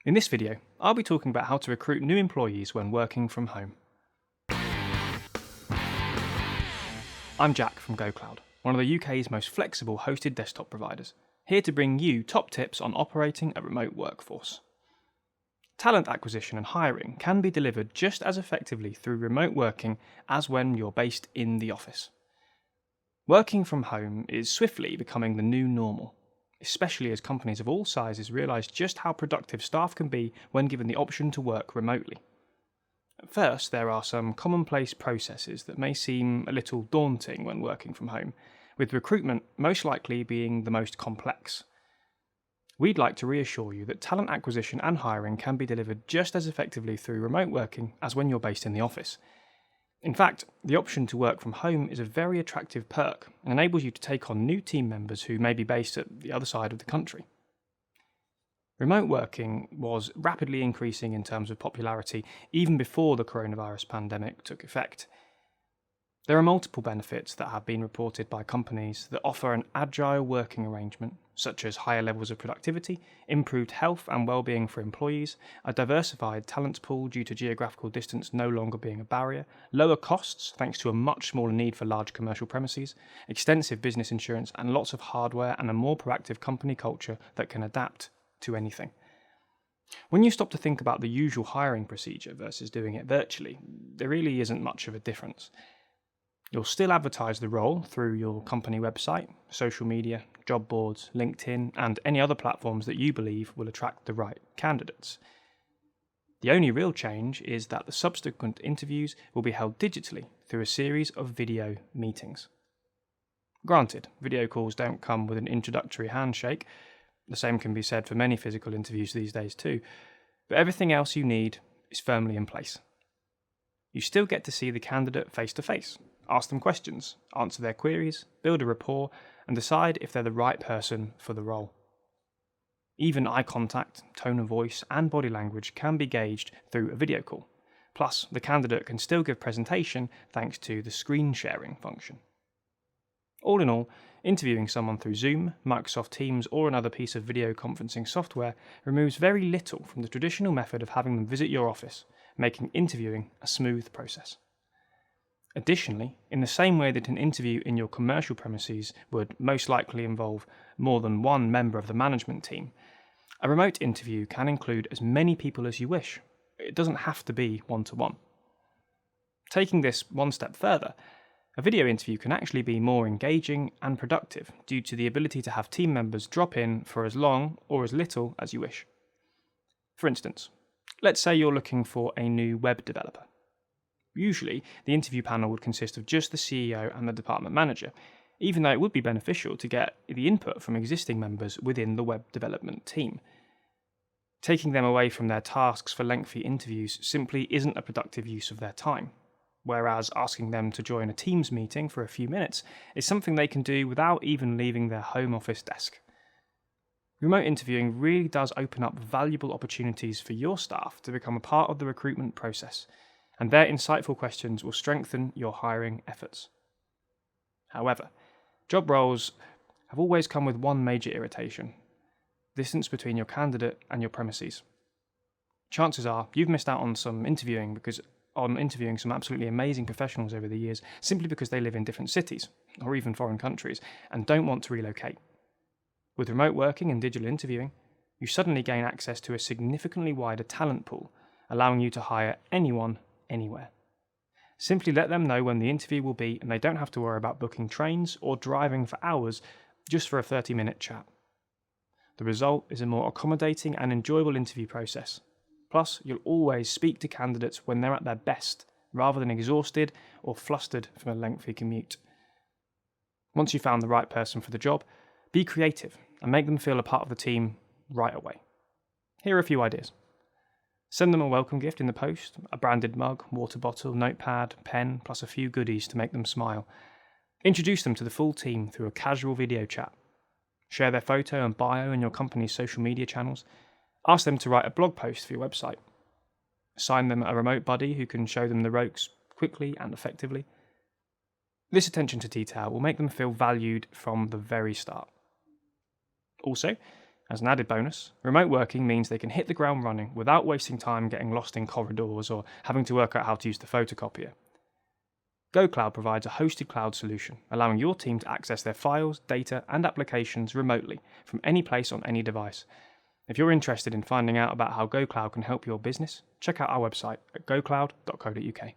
In this video, I'll be talking about how to recruit new employees when working from home. I'm Jack from GoCloud, one of the UK's most flexible hosted desktop providers, here to bring you top tips on operating a remote workforce. Talent acquisition and hiring can be delivered just as effectively through remote working as when you're based in the office. Working from home is swiftly becoming the new normal, especially as companies of all sizes realise just how productive staff can be when given the option to work remotely. First, there are some commonplace processes that may seem a little daunting when working from home, with recruitment most likely being the most complex. We'd like to reassure you that talent acquisition and hiring can be delivered just as effectively through remote working as when you're based in the office. In fact, the option to work from home is a very attractive perk and enables you to take on new team members who may be based at the other side of the country. Remote working was rapidly increasing in terms of popularity even before the coronavirus pandemic took effect. There are multiple benefits that have been reported by companies that offer an agile working arrangement, such as higher levels of productivity, improved health and well-being for employees, a diversified talent pool due to geographical distance no longer being a barrier, lower costs thanks to a much smaller need for large commercial premises, extensive business insurance, and lots of hardware and a more proactive company culture that can adapt to anything. When you stop to think about the usual hiring procedure versus doing it virtually, there really isn't much of a difference. You'll still advertise the role through your company website, social media, job boards, LinkedIn, and any other platforms that you believe will attract the right candidates. The only real change is that the subsequent interviews will be held digitally through a series of video meetings. Granted, video calls don't come with an introductory handshake. The same can be said for many physical interviews these days too, but everything else you need is firmly in place. You still get to see the candidate face to face, ask them questions, answer their queries, build a rapport, and decide if they're the right person for the role. Even eye contact, tone of voice, and body language can be gauged through a video call. Plus, the candidate can still give presentation thanks to the screen sharing function. All in all, interviewing someone through Zoom, Microsoft Teams, or another piece of video conferencing software removes very little from the traditional method of having them visit your office, making interviewing a smooth process. Additionally, in the same way that an interview in your commercial premises would most likely involve more than one member of the management team, a remote interview can include as many people as you wish. It doesn't have to be one-to-one. Taking this one step further, a video interview can actually be more engaging and productive due to the ability to have team members drop in for as long or as little as you wish. For instance, let's say you're looking for a new web developer. Usually, the interview panel would consist of just the CEO and the department manager, even though it would be beneficial to get the input from existing members within the web development team. Taking them away from their tasks for lengthy interviews simply isn't a productive use of their time, whereas asking them to join a Teams meeting for a few minutes is something they can do without even leaving their home office desk. Remote interviewing really does open up valuable opportunities for your staff to become a part of the recruitment process, and their insightful questions will strengthen your hiring efforts. However, job roles have always come with one major irritation: distance between your candidate and your premises. Chances are you've missed out on interviewing some absolutely amazing professionals over the years simply because they live in different cities or even foreign countries and don't want to relocate. With remote working and digital interviewing, you suddenly gain access to a significantly wider talent pool, allowing you to hire anyone, anywhere. Simply let them know when the interview will be and they don't have to worry about booking trains or driving for hours just for a 30-minute chat. The result is a more accommodating and enjoyable interview process. Plus, you'll always speak to candidates when they're at their best, rather than exhausted or flustered from a lengthy commute. Once you've found the right person for the job, be creative and make them feel a part of the team right away. Here are a few ideas. Send them a welcome gift in the post, a branded mug, water bottle, notepad, pen, plus a few goodies to make them smile. Introduce them to the full team through a casual video chat. Share their photo and bio in your company's social media channels. Ask them to write a blog post for your website. Assign them a remote buddy who can show them the ropes quickly and effectively. This attention to detail will make them feel valued from the very start. Also, As an added bonus, remote working means they can hit the ground running without wasting time getting lost in corridors or having to work out how to use the photocopier. GoCloud provides a hosted cloud solution, allowing your team to access their files, data, and applications remotely from any place on any device. If you're interested in finding out about how GoCloud can help your business, check out our website at gocloud.co.uk.